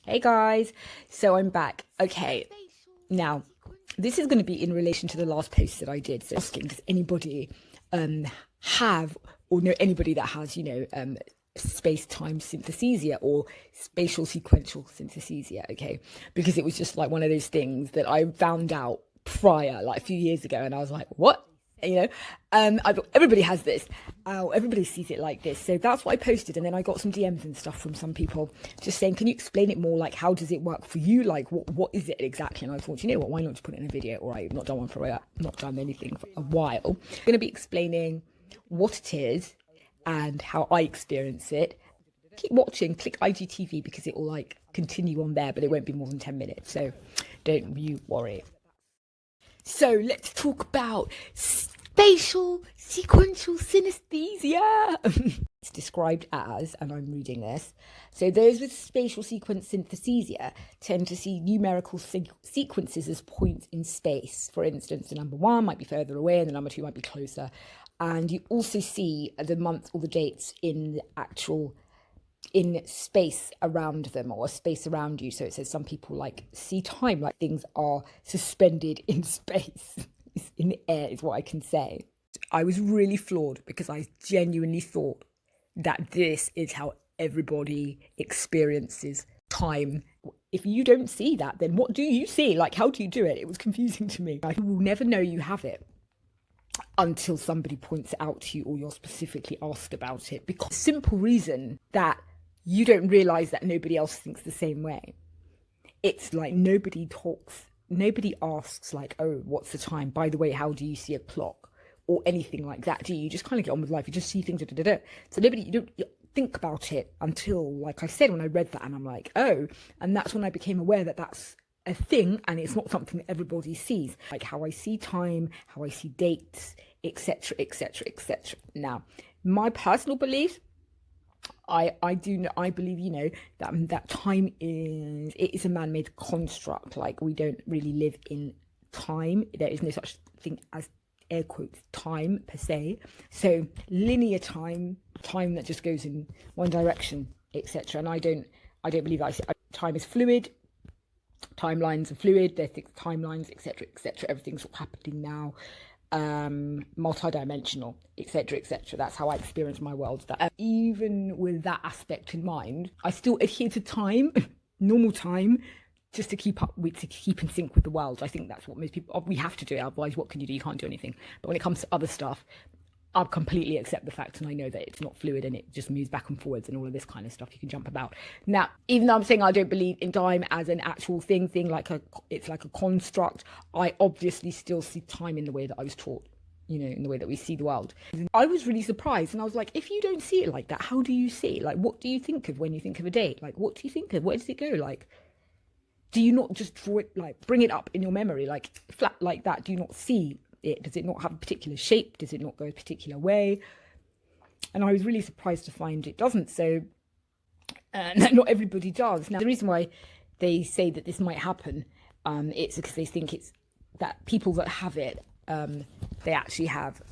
Hey guys, so I'm back. Okay, now this is going to be in relation to the last post that I did. So asking, does anybody have or know anybody that has, space-time synesthesia or spatial sequential synesthesia? Okay, because it was just like one of those things that I found out prior, like a few years ago, and I was like, what? Everybody has this. Everybody sees it like this. So that's what I posted, and then I got some DMs and stuff from some people just saying, can you explain it more? Like, how does it work for you? Like, what is it exactly? And I thought, you know what, why not just put it in a video? All right, I've not done one for not done anything for a while. I'm going to be explaining what it is and how I experience it. Keep watching, click IGTV because it will like continue on there, but it won't be more than 10 minutes. So don't you worry. So let's talk about spatial sequential synesthesia. It's described as, and I'm reading this, so those with spatial sequence synesthesia tend to see numerical sequences as points in space. For instance, the number 1 might be further away and the number 2 might be closer. And you also see the month or the dates in space around them or space around you. So it says some people like see time like things are suspended in space. In the air is what I can say. I was really flawed because I genuinely thought that this is how everybody experiences time. If you don't see that, then what do you see? Like, how do you do it? It was confusing to me. You will never know you have it until somebody points it out to you or you're specifically asked about it, because the simple reason that you don't realize that nobody else thinks the same way. It's like nobody asks like, oh, what's the time? By the way, how do you see a clock? Or anything like that, do you? You just kind of get on with life. You just see things, So you don't think about it until, like I said, when I read that and I'm like, oh, and that's when I became aware that that's a thing and it's not something that everybody sees. Like how I see time, how I see dates, etc., etc., etc. Now, my personal beliefs, I believe, that time is a man-made construct. Like we don't really live in time. There is no such thing as air quotes time per se. So linear time that just goes in one direction, etc. And I don't believe that. Time is fluid. Timelines are fluid. They're fixed timelines, etc., etc. Everything's happening now. Multi-dimensional, etc., etc. That's how I experience my world. That even with that aspect in mind, I still adhere to time, normal time, just to keep in sync with the world. I think that's what most people, we have to do. Otherwise, what can you do? You can't do anything. But when it comes to other stuff, I completely accept the fact, and I know that it's not fluid and it just moves back and forwards and all of this kind of stuff. You can jump about. Now, even though I'm saying I don't believe in time as an actual thing it's like a construct, I obviously still see time in the way that I was taught, in the way that we see the world. I was really surprised, and I was like, if you don't see it like that, how do you see it? Like, what do you think of when you think of a date? Like, what do you think of? Where does it go? Like, do you not just draw it, like bring it up in your memory, like flat like that? Do you not see it? Does it not have a particular shape? Does it not go a particular way? And I was really surprised to find it doesn't. So not everybody does. Now, the reason why they say that this might happen, it's because they think it's that people that have it, we actually have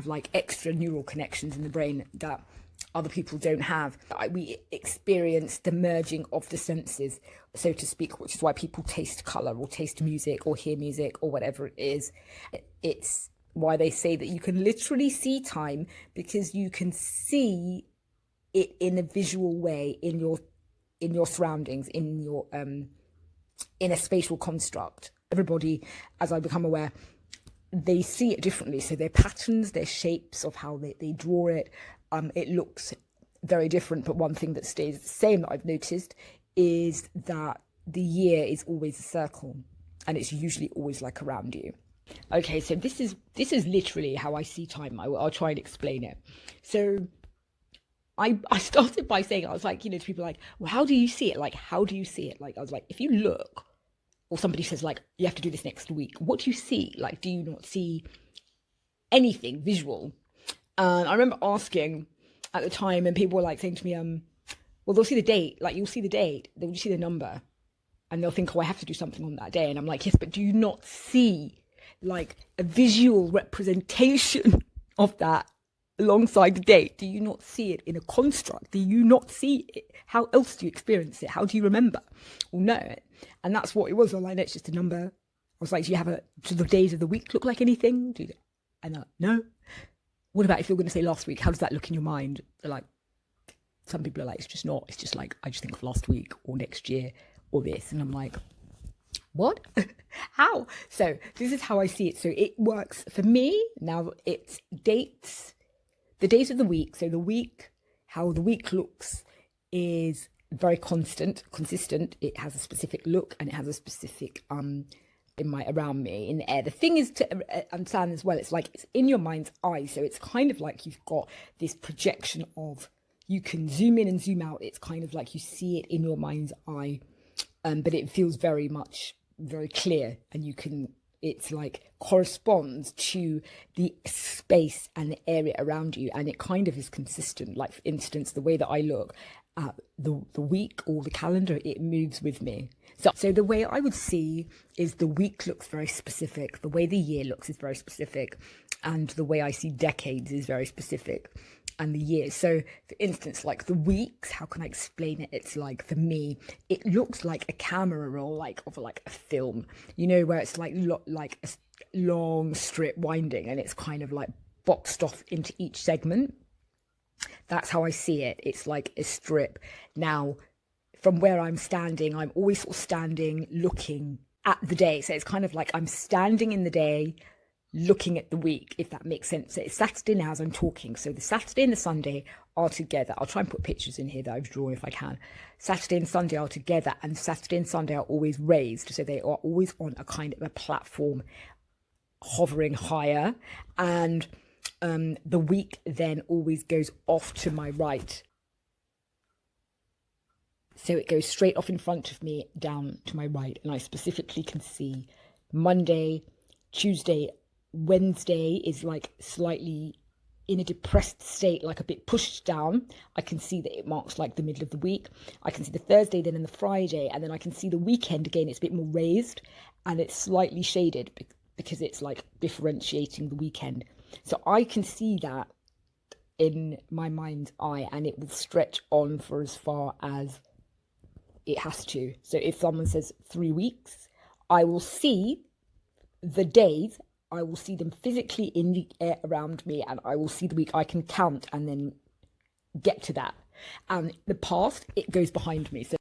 like extra neural connections in the brain that other people don't have. We experience the merging of the senses, so to speak, which is why people taste colour or taste music or hear music or whatever it is. It's why they say that you can literally see time, because you can see it in a visual way in your surroundings, in a spatial construct. Everybody, as I become aware, they see it differently. So their patterns, their shapes of how they draw it, it looks very different. But one thing that stays the same that I've noticed is that the year is always a circle, and it's usually always like around you. Okay, so this is literally how I see time. I'll try and explain it. So I started by saying, I was like, to people like, well, how do you see it? Like, how do you see it? Like, I was like, if you look, or somebody says like, you have to do this next week, what do you see? Like, do you not see anything visual? And I remember asking at the time, and people were like saying to me, well, they'll see the date, like you'll see the date, they'll see the number, and they'll think, oh, I have to do something on that day. And I'm like, yes, but do you not see like a visual representation of that alongside the date? Do you not see it in a construct? Do you not see it? How else do you experience it? How do you remember or know it? And that's what it was. Online, it's just a number. I was like, do the days of the week look like anything? And no. What about if you're going to say last week? How does that look in your mind? Like, some people are like, it's just not. It's just like, I just think of last week or next year or this. And I'm like, what? How? So this is how I see it. So it works for me. Now it's dates, the days of the week. So the week, how the week looks is very consistent. It has a specific look and it has a specific around me in the air. The thing is to understand as well, it's like it's in your mind's eye. So it's kind of like you've got this projection of, you can zoom in and zoom out. It's kind of like you see it in your mind's eye, but it feels very clear, and it's like corresponds to the space and the area around you, and it kind of is consistent. Like, for instance, the way that I look at the week or the calendar, it moves with me. So the way I would see is the week looks very specific, the way the year looks is very specific, and the way I see decades is very specific, and the years. So for instance, like the weeks, how can I explain it? It's like, for me, it looks like a camera roll, like of like a film, you know, where it's like a long strip winding, and it's kind of like boxed off into each segment. That's how I see it. It's like a strip. Now, from where I'm standing, I'm always sort of standing, looking at the day. So it's kind of like I'm standing in the day, looking at the week, if that makes sense. So it's Saturday now as I'm talking. So the Saturday and the Sunday are together. I'll try and put pictures in here that I've drawn if I can. Saturday and Sunday are together, and Saturday and Sunday are always raised. So they are always on a kind of a platform, hovering higher. And the week then always goes off to my right. So it goes straight off in front of me, down to my right. And I specifically can see Monday, Tuesday, Wednesday is like slightly in a depressed state, like a bit pushed down. I can see that it marks like the middle of the week. I can see the Thursday then and the Friday, and then I can see the weekend again. It's a bit more raised and it's slightly shaded because it's like differentiating the weekend. So I can see that in my mind's eye, and it will stretch on for as far as it has to. So if someone says 3 weeks, I will see the days, I will see them physically in the air around me, and I will see the week. I can count and then get to that. And the past, it goes behind me. So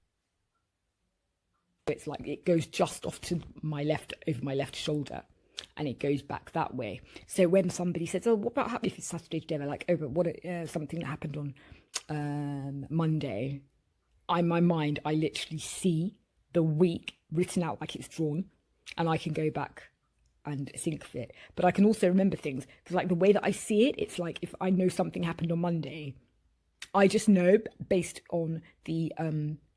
it's like it goes just off to my left, over my left shoulder, and it goes back that way. So when somebody says, oh, what about if it's Saturday together? Like, oh, but what something that happened on Monday. In my mind, I literally see the week written out like it's drawn, and I can go back and think of it. But I can also remember things, because like the way that I see it, it's like if I know something happened on Monday, I just know based on the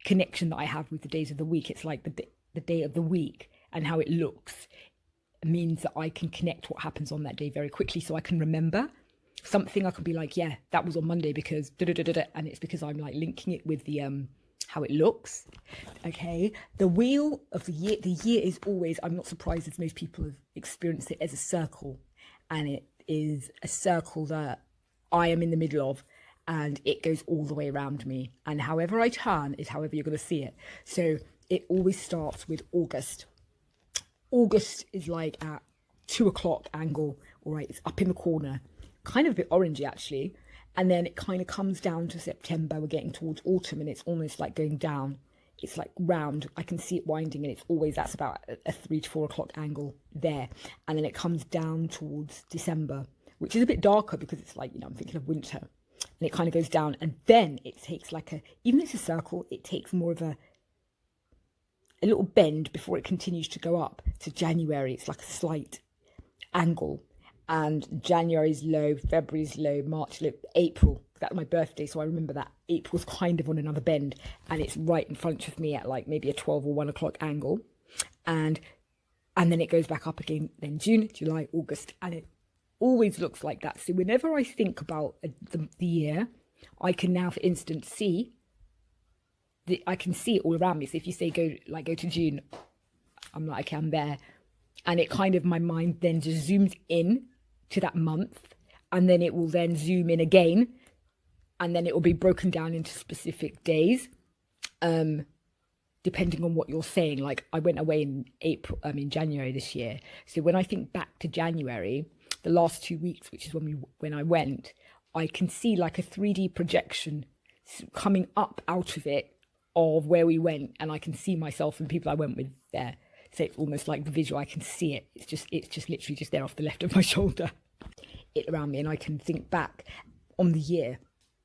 connection that I have with the days of the week. It's like the day of the week and how it looks means that I can connect what happens on that day very quickly, so I can remember something. I can be like, yeah, that was on Monday because and it's because I'm like linking it with the how it looks. Okay, the wheel of the year is always, I'm not surprised as most people have experienced it as a circle, and it is a circle that I am in the middle of, and it goes all the way around me, and however I turn is however you're going to see it. So it always starts with August. August is like at 2 o'clock angle, all right, it's up in the corner, kind of a bit orangey actually, and then it kind of comes down to September. We're getting towards autumn, and it's almost like going down. It's like round. I can see it winding, and it's always, that's about a 3 to 4 o'clock angle there. And then it comes down towards December, which is a bit darker because it's like, you know, I'm thinking of winter. And it kind of goes down, and then it takes like even though it's a circle, it takes more of a little bend before it continues to go up to January. It's like a slight angle. And January's low, February's low, March low, April. That's my birthday, so I remember that April's kind of on another bend, and it's right in front of me at like maybe a 12 or 1 o'clock angle. And then it goes back up again, then June, July, August, and it always looks like that. So whenever I think about the year, I can now, for instance, see I can see it all around me. So if you say go to June, I'm like, okay, I'm there. And it kind of, my mind then just zooms in to that month, and then it will then zoom in again, and then it will be broken down into specific days, depending on what you're saying. Like I went away in January this year. So when I think back to January, the last 2 weeks, which is when I went, I can see like a 3D projection coming up out of it of where we went, and I can see myself and people I went with there. So it's almost like the visual, I can see it. It's just literally just there off the left of my shoulder, it around me, and I can think back on the year.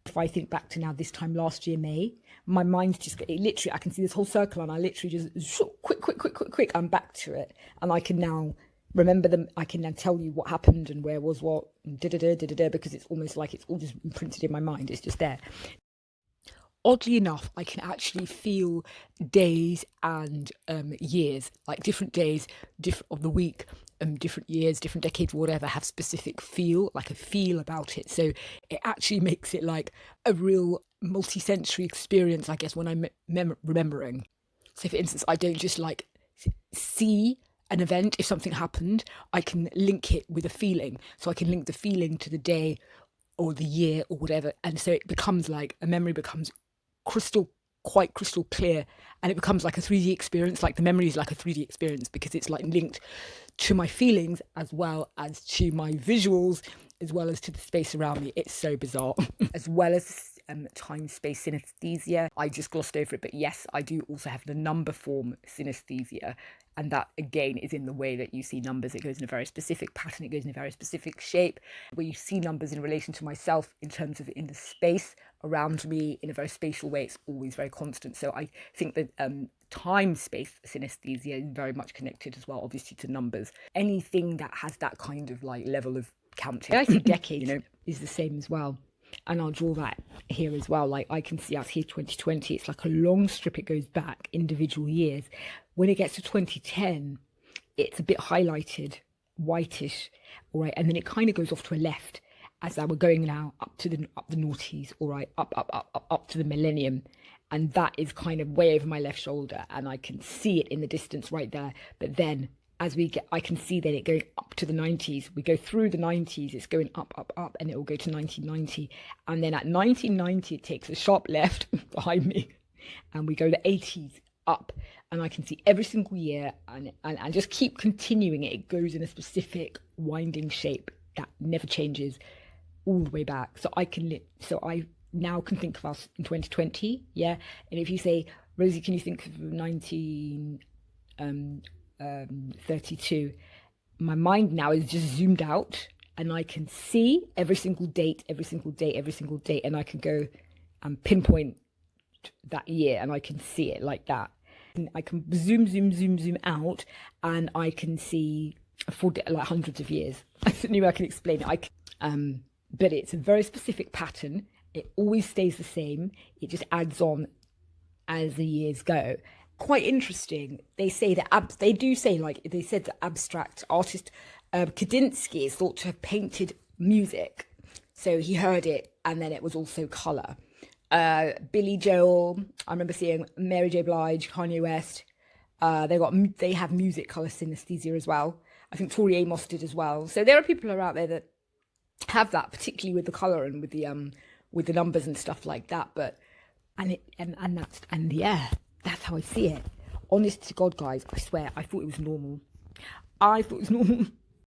If I think back to now this time last year, May, my mind's just, it literally, I can see this whole circle, and I literally just quick, I'm back to it, and I can now remember them. I can now tell you what happened and where was what, and because it's almost like it's all just imprinted in my mind. It's just there. Oddly enough, I can actually feel days and years, like different days of the week, different years, different decades, whatever, have specific feel, like a feel about it. So it actually makes it like a real multisensory experience, I guess, when I'm remembering. So for instance, I don't just like see an event. If something happened, I can link it with a feeling. So I can link the feeling to the day or the year or whatever. And so it becomes like a memory becomes quite crystal clear, and it becomes like a 3D experience. Like the memory is like a 3D experience because it's like linked to my feelings as well as to my visuals, as well as to the space around me. It's so bizarre. As well as time-space synesthesia. I just glossed over it, but yes, I do also have the number form synesthesia, and that again is in the way that you see numbers. It goes in a very specific pattern, it goes in a very specific shape, where you see numbers in relation to myself in terms of in the space around me in a very spatial way. It's always very constant. So I think that time-space synesthesia is very much connected as well, obviously, to numbers. Anything that has that kind of like level of counting. I think decade, is the same as well. And I'll draw that here as well. Like I can see out here 2020, it's like a long strip. It goes back individual years. When it gets to 2010, it's a bit highlighted, whitish, all right. And then it kind of goes off to a left as we're going now up the noughties, all right, up to the millennium. And that is kind of way over my left shoulder, and I can see it in the distance right there. But then as I can see then it going up to the 90s. We go through the 90s, it's going up, and it will go to 1990. And then at 1990, it takes a sharp left behind me, and we go the 80s up, and I can see every single year, and just keep continuing it. It goes in a specific winding shape that never changes all the way back. So I now can think of us in 2020, yeah. And if you say, Rosie, can you think of 1932? My mind now is just zoomed out, and I can see every single date, and I can go and pinpoint that year, and I can see it like that. And I can zoom out, and I can see like hundreds of years. I don't know how I can explain it. But it's a very specific pattern. It always stays the same. It just adds on as the years go. Quite interesting. They say that they said the abstract artist Kandinsky is thought to have painted music. So he heard it, and then it was also colour. Billy Joel, I remember seeing Mary J. Blige, Kanye West. They have music colour synesthesia as well. I think Tori Amos did as well. So there are people who are out there that have that, particularly with the colour and with the numbers and stuff like that. But that's how I see it. Honest to God, guys, I swear, I thought it was normal.